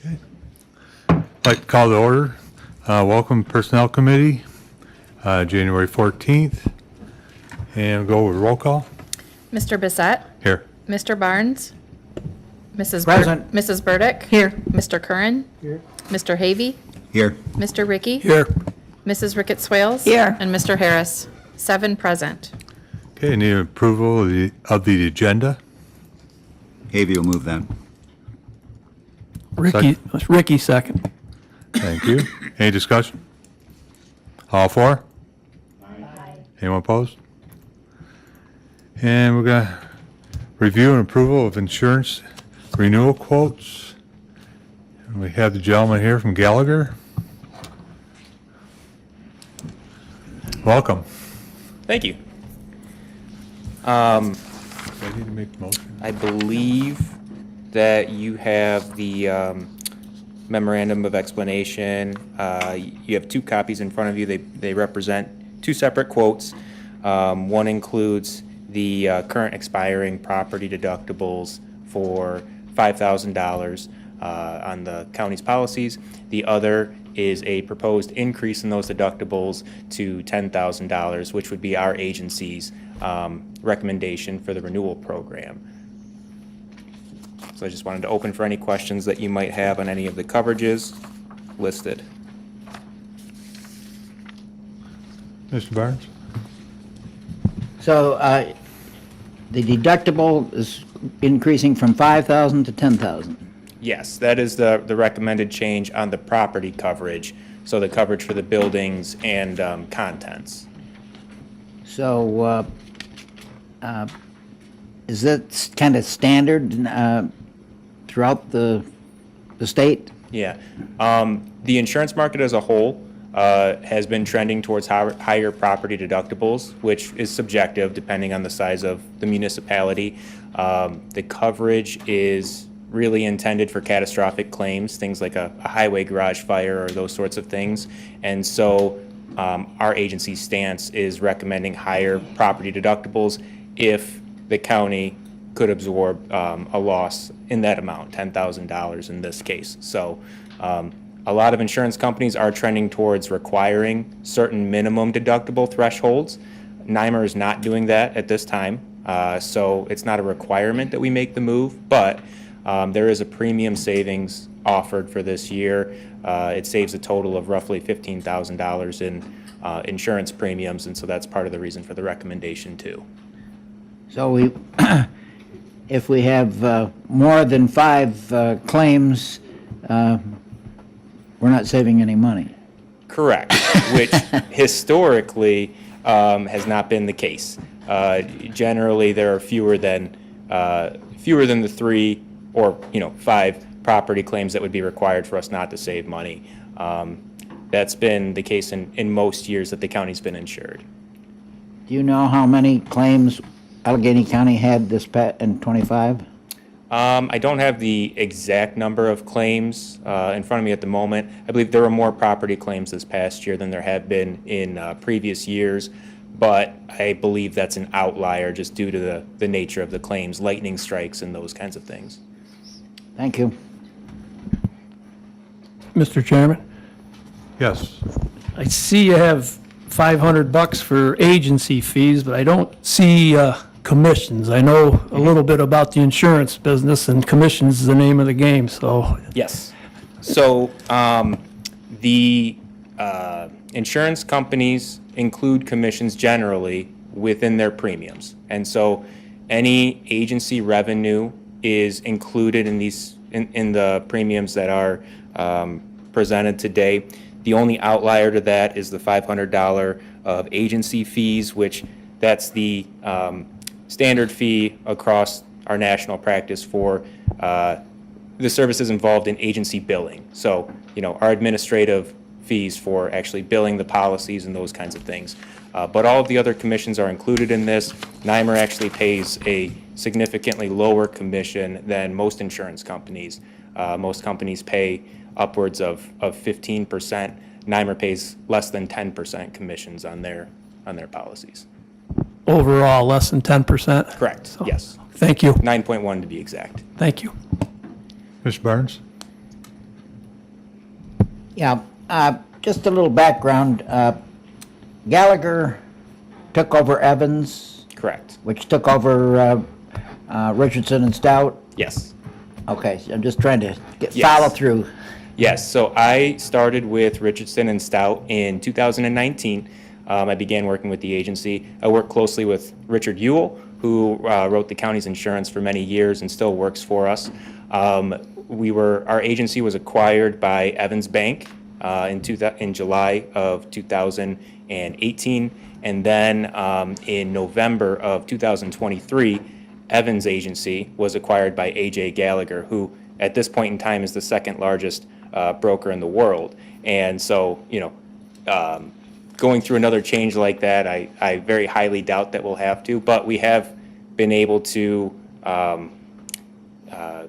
I'd like to call to order. Welcome Personnel Committee, January 14th. And we'll go with roll call. Mr. Bissett? Here. Mr. Barnes? Mrs. Present. Mrs. Burdick? Here. Mr. Curran? Here. Mr. Havey? Here. Mr. Ricky? Here. Mrs. Ricketts Swales? Here. And Mr. Harris? 7 present. Okay, need approval of the agenda. Havey will move that. Ricky second. Thank you. Any discussion? All for? Anyone opposed? And we're going to review and approval of insurance renewal quotes. And we have the gentleman here from Gallagher. Welcome. Thank you. Do I need to make a motion? I believe that you have the memorandum of explanation. You have 2 copies in front of you. They represent 2 separate quotes. One includes the current expiring property deductibles for $5,000 on the county's policies. The other is a proposed increase in those deductibles to $10,000, which would be our agency's recommendation for the renewal program. So I just wanted to open for any questions that you might have on any of the coverages listed. Mr. Barnes? So the deductible is increasing from 5,000 to 10,000. Yes, that is the recommended change on the property coverage, so the coverage for the buildings and contents. So is that kind of standard throughout the state? Yeah. The insurance market as a whole has been trending towards higher property deductibles, which is subjective depending on the size of the municipality. The coverage is really intended for catastrophic claims, things like a highway garage fire or those sorts of things. And so our agency's stance is recommending higher property deductibles if the county could absorb a loss in that amount, $10,000 in this case. So a lot of insurance companies are trending towards requiring certain minimum deductible thresholds. NYMER is not doing that at this time, so it's not a requirement that we make the move, but there is a premium savings offered for this year. It saves a total of roughly $15,000 in insurance premiums, and so that's part of the reason for the recommendation too. So if we have more than 5 claims, we're not saving any money. Correct, which historically has not been the case. Generally, there are fewer than the 3 or 5 property claims that would be required for us not to save money. That's been the case in most years that the county's been insured. Do you know how many claims Allegheny County had this in '25? I don't have the exact number of claims in front of me at the moment. I believe there were more property claims this past year than there have been in previous years, but I believe that's an outlier just due to the nature of the claims, lightning strikes and those kinds of things. Thank you. Mr. Chairman, Yes. I see you have $500 for agency fees, but I don't see commissions. I know a little bit about the insurance business, and commissions is the name of the game, so. Yes. So the insurance companies include commissions generally within their premiums. And so any agency revenue is included in the premiums that are presented today. The only outlier to that is the $500 of agency fees, which that's the standard fee across our national practice for the services involved in agency billing. So, our administrative fees for actually billing the policies and those kinds of things. But all of the other commissions are included in this. NYMER actually pays a significantly lower commission than most insurance companies. Most companies pay upwards of 15%. NYMER pays less than 10% commissions on their policies. Overall, less than 10%? Correct, So, yes. Thank you. 9.1 to be exact. Thank you. Mr. Barnes? Yeah, just a little background. Gallagher took over Evans, Correct. which took over Richardson and Stout. Yes. Okay, so I'm just trying to Yes. follow through. Yes, so I started with Richardson and Stout in 2019. I began working with the agency. I worked closely with Richard Ewell, who wrote the county's insurance for many years and still works for us. Our agency was acquired by Evans Bank in July of 2018, and then in November of 2023, Evans Agency was acquired by A.J. Gallagher, who at this point in time is the second largest broker in the world. And so, going through another change like that, I very highly doubt that we'll have to, but we have been able to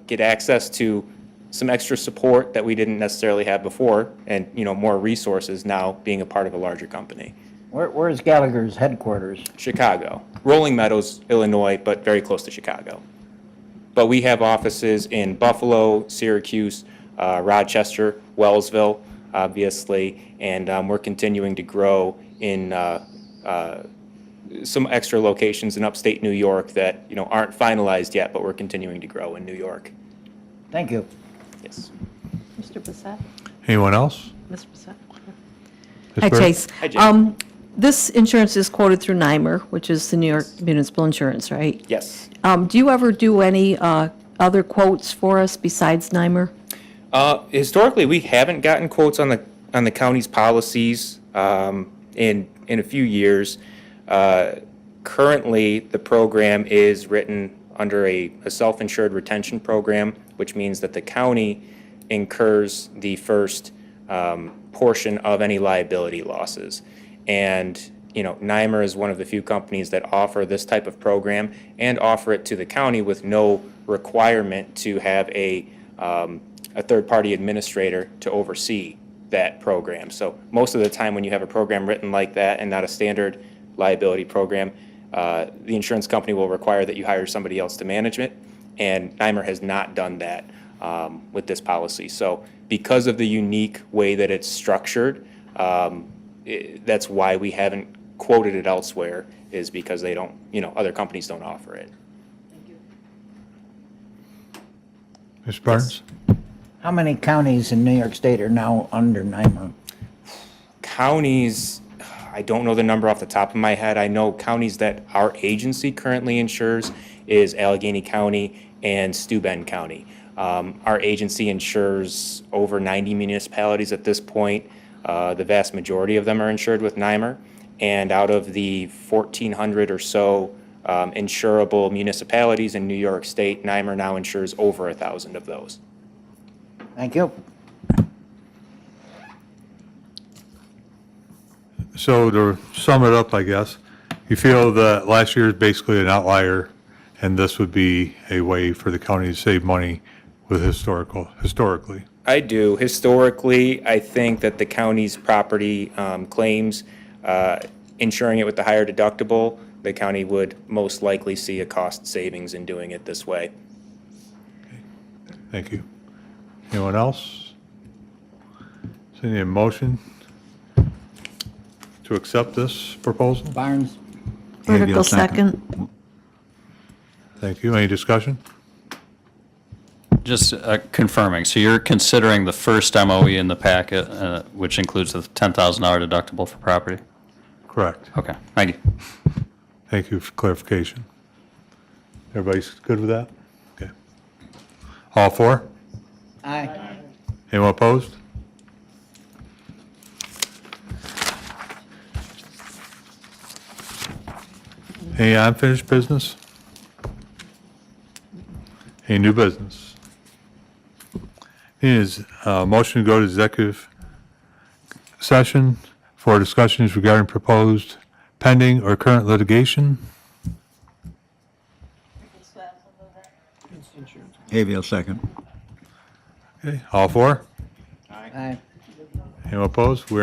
get access to some extra support that we didn't necessarily have before, and, more resources now being a part of a larger company. Where is Gallagher's headquarters? Chicago, Rolling Meadows, Illinois, but very close to Chicago. But we have offices in Buffalo, Syracuse, Rochester, Wellsville, obviously, and we're continuing to grow in some extra locations in upstate New York that, aren't finalized yet, but we're continuing to grow in New York. Thank you. Yes. Mr. Bissett? Anyone else? Mr. Bissett? Ms. Hi, Bird? Chase. Hi, Jane. This insurance is quoted through NYMER, which is the New York Municipal Insurance, right? Yes. Do you ever do any other quotes for us besides NYMER? Historically, we haven't gotten quotes on the county's policies in a few years. Currently, the program is written under a self-insured retention program, which means that the county incurs the first portion of any liability losses. And, NYMER is one of the few companies that offer this type of program and offer it to the county with no requirement to have a third-party administrator to oversee that program. So most of the time when you have a program written like that and not a standard liability program, the insurance company will require that you hire somebody else to manage it, and NYMER has not done that with this policy. So because of the unique way that it's structured, that's why we haven't quoted it elsewhere, is because they don't, other companies don't offer it. Ms. Barnes? How many counties in New York State are now under NYMER? Counties, I don't know the number off the top of my head. I know counties that our agency currently insures is Allegheny County and Steuben County. Our agency insures over 90 municipalities at this point. The vast majority of them are insured with NYMER. And out of the 1,400 or so insurable municipalities in New York State, NYMER now insures over 1,000 of those. Thank you. So to sum it up, I guess, you feel that last year is basically an outlier, and this would be a way for the county to save money with historically? I do. Historically, I think that the county's property claims, insuring it with the higher deductible, the county would most likely see a cost savings in doing it this way. Thank you. Anyone else? So any motion to accept this proposal? Barnes? Vertical second. Thank you. Any discussion? Just confirming, so you're considering the first MOE in the packet, which includes the $10,000 deductible for property? Correct. Okay, thank you. Thank you for clarification. Everybody's good with that? Okay. All four? Aye. Anyone opposed? Any unfinished business? Any new business? Is motion to go to executive session for discussions regarding proposed pending or current litigation? Haviel, second. Okay, all four? Aye. Anyone opposed? We're